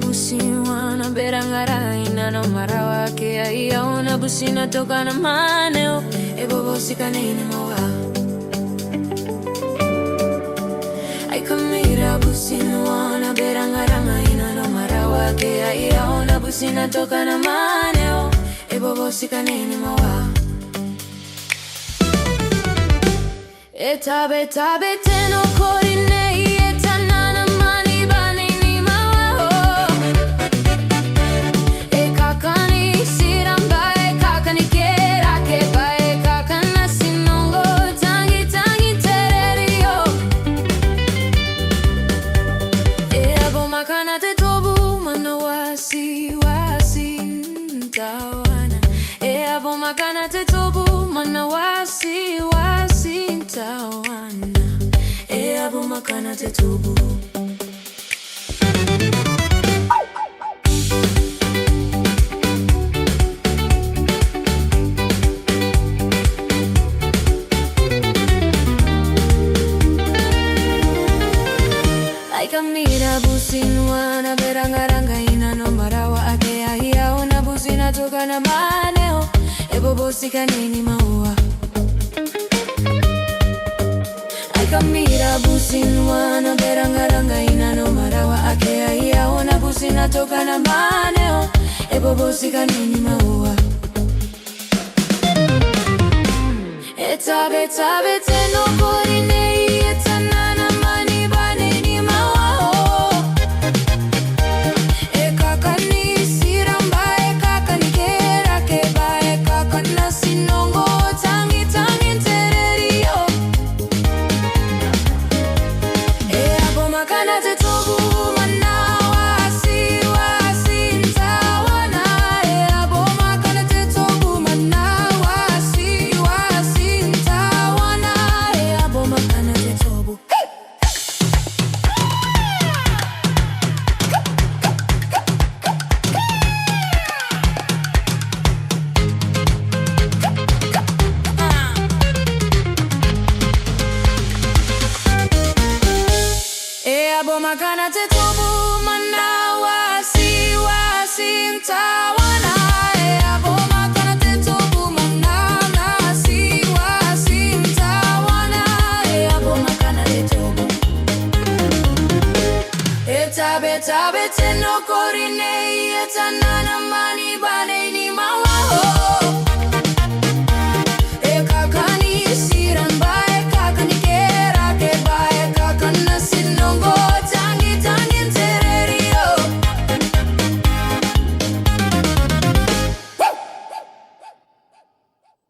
busiwana berangara ina no marawa ke ia ona busina toka na maneo e bobotika Nei Nimaua. Ai kamira busiwana berangara ina no marawa ke ia ona busina toka na maneo e bobotika Nei Nimaua. E tabe tabe te no korinei e tanana mani ba Nei Nimaua. E kakani siramba e kakani kera ke ba e kakana sinongo tangi tangi tererio. E abo makana te tobu mana wasi wasi tawana. E abo makana te tobu mana wasi wasi tawana. E abo makana te tobu. Mira businwana berangaranga ina no marawa ake ahia ona busina toka na maneo e bobotika Nei Nimaua. Mira businwana berangaranga ina no marawa ake ahia ona busina toka na maneo e bobotika Nei Nimaua. E tabe tabe te no korinei e tanana mani ba Nei Nimaua. Makana te tobu mana wasi wasi tawana. E abo makana te tobu mana wasi wasi tawana. E abo makana te tobu. E tabe tabe te no korinei e